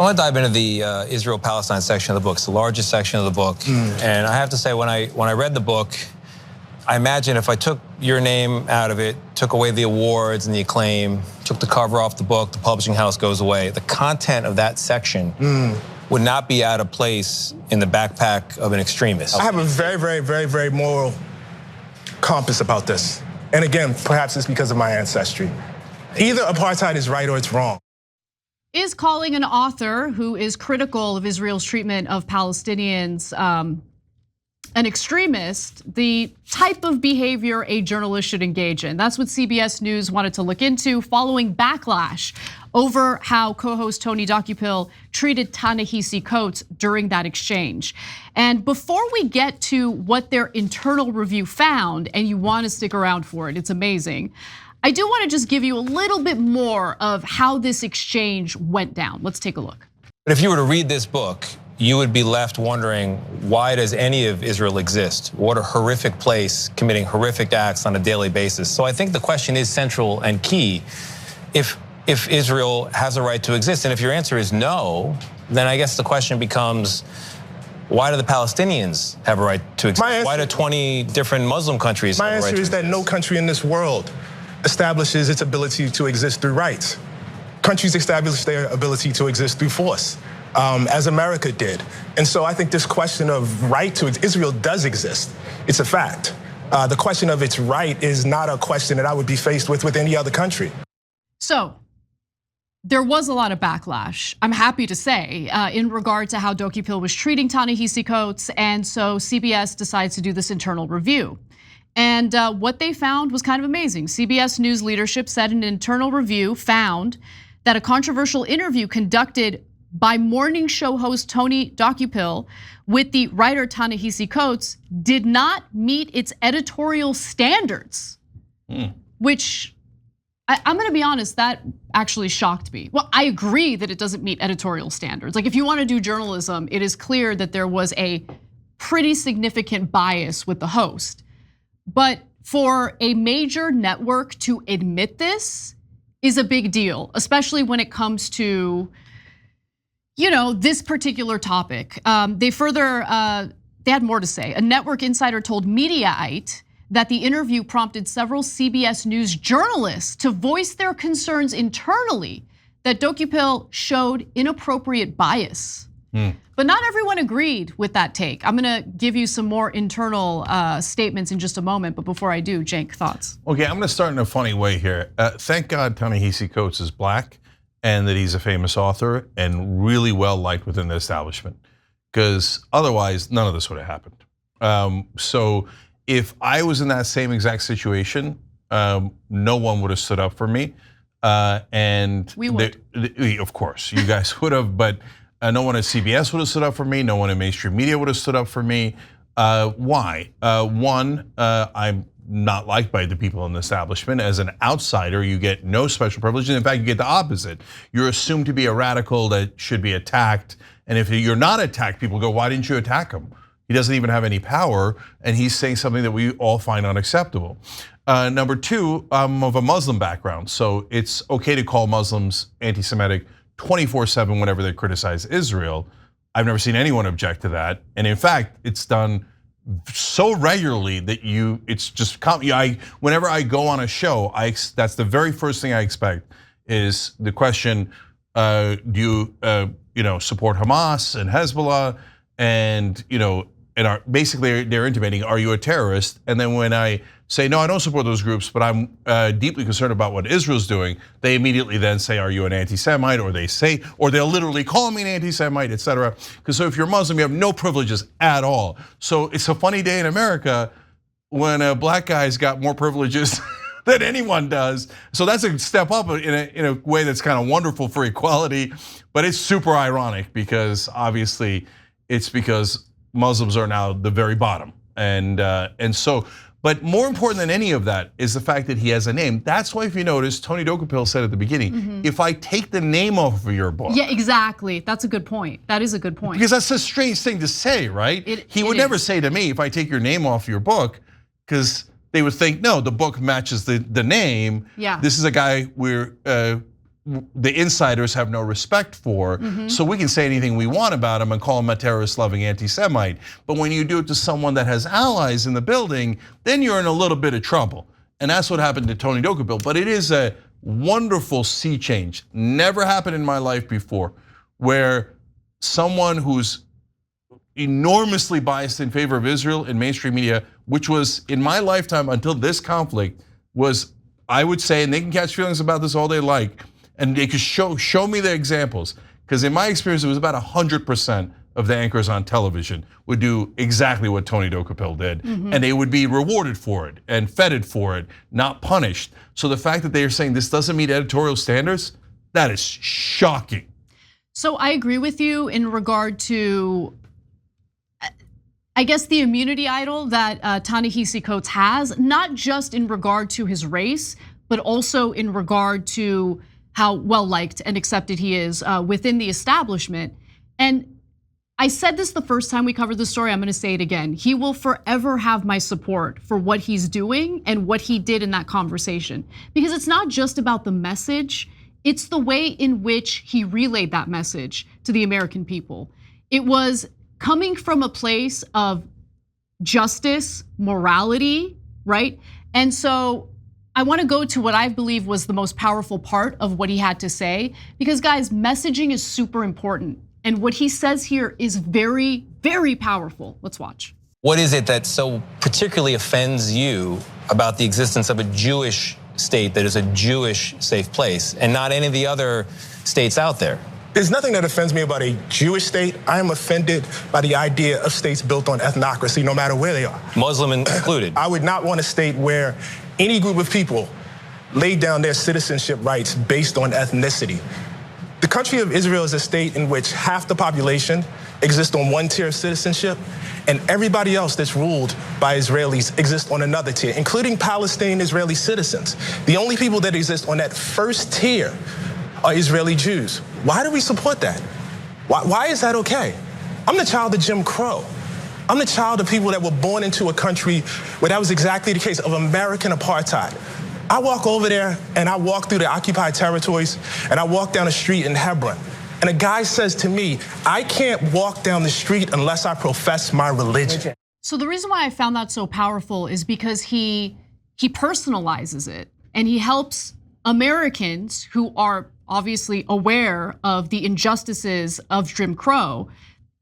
I want to dive into the Israel-Palestine section of the book. It's the largest section of the book. And I have to say, when I read the book, I imagine if I took your name out of it, took away the awards and the acclaim, took the cover off the book, the publishing house goes away, the content of that section would not be out of place in the backpack of an extremist. I have a very, very, very, very moral compass about this. And again, perhaps it's because of my ancestry. Either apartheid is right or it's wrong. Is calling an author who is critical of Israel's treatment of Palestinians an extremist the type of behavior a journalist should engage in? That's what CBS News wanted to look into following backlash over how co-host Tony Dokoupil treated Ta-Nehisi Coates during that exchange. And before we get to what their internal review found, and you want to stick around for it, it's amazing, I do want to just give you a little bit more of how this exchange went down. Let's take a look. But if you were to read this book, you would be left wondering, why does any of Israel exist? What a horrific place, committing horrific acts on a daily basis. So I think the question is central and key. If Israel has a right to exist, and if your answer is no, then I guess the question becomes, why do the Palestinians have a right to exist? Why do 20 different Muslim countries have a right to exist? My answer is that no country in this world establishes its ability to exist through rights. Countries establish their ability to exist through force, as America did. And so I think this question of right to Israel does exist. It's a fact. The question of its right is not a question that I would be faced with any other country. So there was a lot of backlash, I'm happy to say, in regard to how Dokoupil was treating Ta-Nehisi Coates, and so CBS decides to do this internal review. And what they found was kind of amazing. CBS News leadership said an internal review found that a controversial interview conducted by morning show host Tony Dokoupil with the writer Ta-Nehisi Coates did not meet its editorial standards, which I'm gonna be honest, that actually shocked me. Well, I agree that it doesn't meet editorial standards. Like, if you wanna do journalism, it is clear that there was a pretty significant bias with the host. But for a major network to admit this is a big deal, especially when it comes to, this particular topic. They had more to say. A network insider told Mediaite that the interview prompted several CBS News journalists to voice their concerns internally that Dokoupil showed inappropriate bias. But not everyone agreed with that take. I'm gonna give you some more internal statements in just a moment, but before I do, Cenk, thoughts? Okay, I'm gonna start in a funny way here. Thank God Ta-Nehisi Coates is black and that he's a famous author and really well liked within the establishment, because otherwise none of this would have happened. So if I was in that same exact situation, no one would have stood up for me. And we would. Of course, you guys would have, but no one at CBS would have stood up for me. No one in mainstream media would have stood up for me. Why? One, I'm not liked by the people in the establishment. As an outsider, you get no special privilege. And in fact, you get the opposite. You're assumed to be a radical that should be attacked. And if you're not attacked, people go, why didn't you attack him? He doesn't even have any power, and he's saying something that we all find unacceptable. Number two, I'm of a Muslim background, so it's okay to call Muslims anti-Semitic 24/7 whenever they criticize Israel. I've never seen anyone object to that, and in fact, it's done so regularly that it's just, whenever I go on a show, that's the very first thing I expect is the question, do you support Hamas and Hezbollah, and basically they're intimating, are you a terrorist? And then when I say, no, I don't support those groups, but I'm deeply concerned about what Israel's doing, they immediately then say, are you an anti-Semite? Or they'll literally call me an anti-Semite, etc. Because so if you're Muslim, you have no privileges at all. So it's a funny day in America when a black guy's got more privileges than anyone does. So that's a step up in a way that's kind of wonderful for equality, but it's super ironic because obviously it's because Muslims are now the very bottom. And so, but more important than any of that is the fact that he has a name. That's why, if you notice, Tony Dokoupil said at the beginning, if I take the name off of your book. Yeah, exactly, that's a good point. That is a good point. Because that's a strange thing to say, right? He would never say to me, if I take your name off your book, because they would think, no, the book matches the name. Yeah. This is a guy we're the insiders have no respect for, so we can say anything we want about him and call him a terrorist-loving anti-Semite. But when you do it to someone that has allies in the building, then you're in a little bit of trouble. And that's what happened to Tony Dokoupil. But it is a wonderful sea change. Never happened in my life before, where someone who's enormously biased in favor of Israel in mainstream media, which was in my lifetime until this conflict, was, I would say, and they can catch feelings about this all they like, and they could show me the examples, because in my experience, it was about 100% of the anchors on television would do exactly what Tony Dokoupil did, and they would be rewarded for it and feted for it, not punished. So the fact that they are saying this doesn't meet editorial standards, that is shocking. So I agree with you in regard to, I guess, the immunity idol that Ta-Nehisi Coates has, not just in regard to his race, but also in regard to how well liked and accepted he is within the establishment. And I said this the first time we covered the story, I'm gonna say it again. He will forever have my support for what he's doing and what he did in that conversation. Because it's not just about the message, it's the way in which he relayed that message to the American people. It was coming from a place of justice, morality, right? And so I wanna go to what I believe was the most powerful part of what he had to say, because guys, messaging is super important. And what he says here is very, very powerful. Let's watch. What is it that so particularly offends you about the existence of a Jewish state that is a Jewish safe place and not any of the other states out there? There's nothing that offends me about a Jewish state. I am offended by the idea of states built on ethnocracy, no matter where they are. Muslim included. I would not want a state where any group of people laid down their citizenship rights based on ethnicity. The country of Israel is a state in which half the population exists on one tier of citizenship, and everybody else that's ruled by Israelis exists on another tier, including Palestinian Israeli citizens. The only people that exist on that first tier are Israeli Jews. Why do we support that? Why is that okay? I'm the child of Jim Crow. I'm the child of people that were born into a country where that was exactly the case, of American apartheid. I walk over there and I walk through the occupied territories and I walk down the street in Hebron. And a guy says to me, I can't walk down the street unless I profess my religion. So the reason why I found that so powerful is because he personalizes it, and he helps Americans who are obviously aware of the injustices of Jim Crow,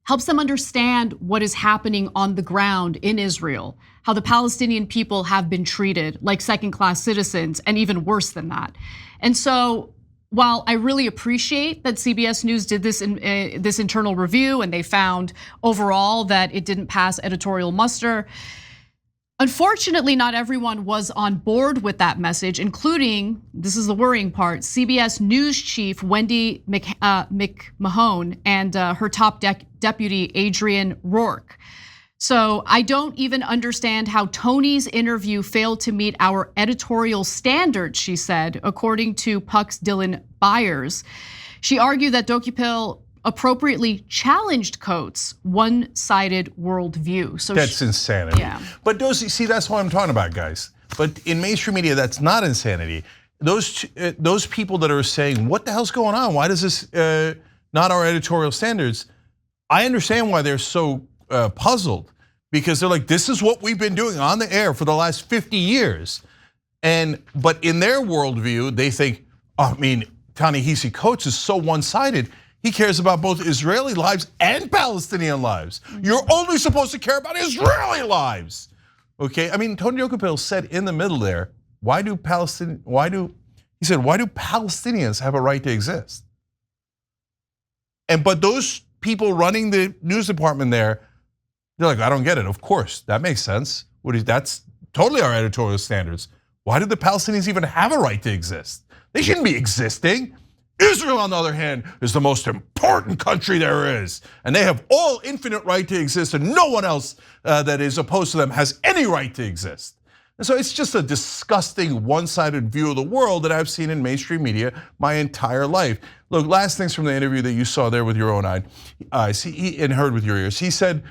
helps them understand what is happening on the ground in Israel, how the Palestinian people have been treated like second-class citizens, and even worse than that. And so while I really appreciate that CBS News did this internal review and they found overall that it didn't pass editorial muster, unfortunately, not everyone was on board with that message, including, this is the worrying part, CBS News chief Wendy McMahon and her top deputy Adrian Rourke. So I don't even understand how Tony's interview failed to meet our editorial standards, she said, according to Puck's Dylan Byers. She argued that Dokoupil appropriately challenged Coates' one-sided worldview. So that's insanity. Yeah. But see, that's what I'm talking about, guys. But in mainstream media, that's not insanity. Those people that are saying, what the hell's going on? Why does this not our editorial standards? I understand why they're so puzzled, because they're like, this is what we've been doing on the air for the last 50 years. But in their worldview, they think, I mean, Ta-Nehisi Coates is so one-sided. He cares about both Israeli lives and Palestinian lives. You're only supposed to care about Israeli lives. Okay, I mean, Tony Dokoupil said in the middle there, why do Palestinians have a right to exist? But those people running the news department there, they're like, I don't get it. Of course, that makes sense. That's totally our editorial standards. Why do the Palestinians even have a right to exist? They shouldn't be existing. Israel, on the other hand, is the most important country there is. And they have all infinite right to exist, and no one else that is opposed to them has any right to exist. And so it's just a disgusting one-sided view of the world that I've seen in mainstream media my entire life. Look, last things from the interview that you saw there with your own eyes and heard with your ears. He said,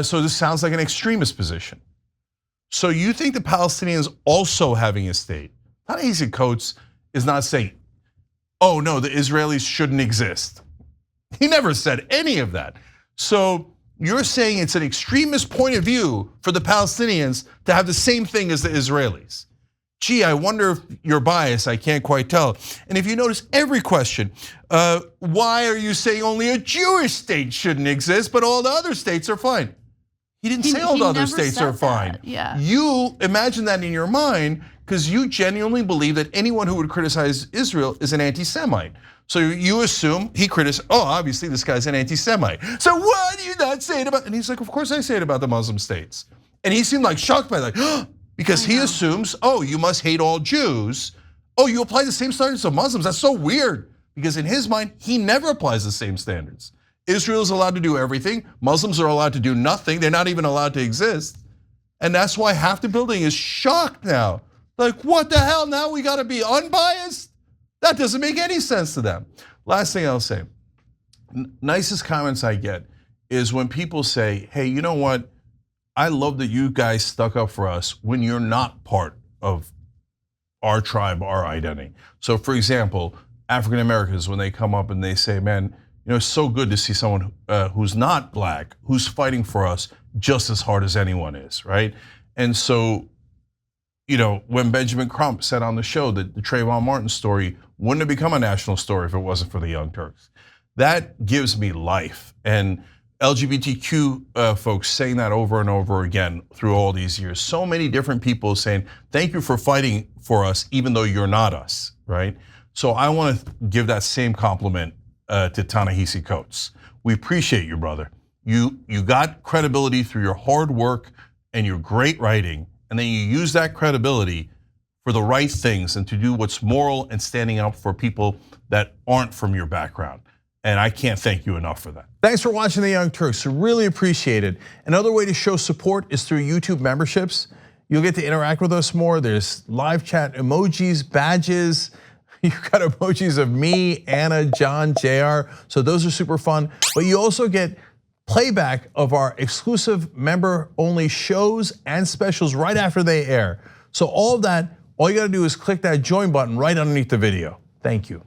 so this sounds like an extremist position. So you think the Palestinians also having a state? Ta-Nehisi Coates is not saying oh no, the Israelis shouldn't exist. He never said any of that. So you're saying it's an extremist point of view for the Palestinians to have the same thing as the Israelis. Gee, I wonder if you're biased, I can't quite tell. And if you notice every question, why are you saying only a Jewish state shouldn't exist, but all the other states are fine? He didn't say all the other states are fine. Yeah. You imagine that in your mind because you genuinely believe that anyone who would criticize Israel is an anti-Semite. So you assume he criticized, oh, obviously this guy's an anti-Semite. So why do you not say it about, and he's like, of course I say it about the Muslim states. And he seemed like shocked by that, because he assumes, oh, you must hate all Jews. Oh, you apply the same standards to Muslims, that's so weird. Because in his mind, he never applies the same standards. Israel is allowed to do everything. Muslims are allowed to do nothing. They're not even allowed to exist. And that's why half the building is shocked now. Like, what the hell, now we gotta be unbiased? That doesn't make any sense to them. Last thing I'll say, nicest comments I get is when people say, hey, you know what? I love that you guys stuck up for us when you're not part of our tribe, our identity. So for example, African Americans, when they come up and they say, man, it's so good to see someone who's not black, who's fighting for us just as hard as anyone is, right? And so, when Benjamin Crump said on the show that the Trayvon Martin story wouldn't have become a national story if it wasn't for the Young Turks. That gives me life. And LGBTQ folks saying that over and over again through all these years. So many different people saying, thank you for fighting for us, even though you're not us, right? So I want to give that same compliment to Ta-Nehisi Coates. We appreciate you, brother. You got credibility through your hard work and your great writing, and then you use that credibility for the right things and to do what's moral and standing up for people that aren't from your background. And I can't thank you enough for that. Thanks for watching The Young Turks, really appreciate it. Another way to show support is through YouTube memberships. You'll get to interact with us more. There's live chat emojis, badges. You've got emojis of me, Anna, John, JR, so those are super fun. But you also get playback of our exclusive member-only shows and specials right after they air. So all of that, all you gotta do is click that join button right underneath the video. Thank you.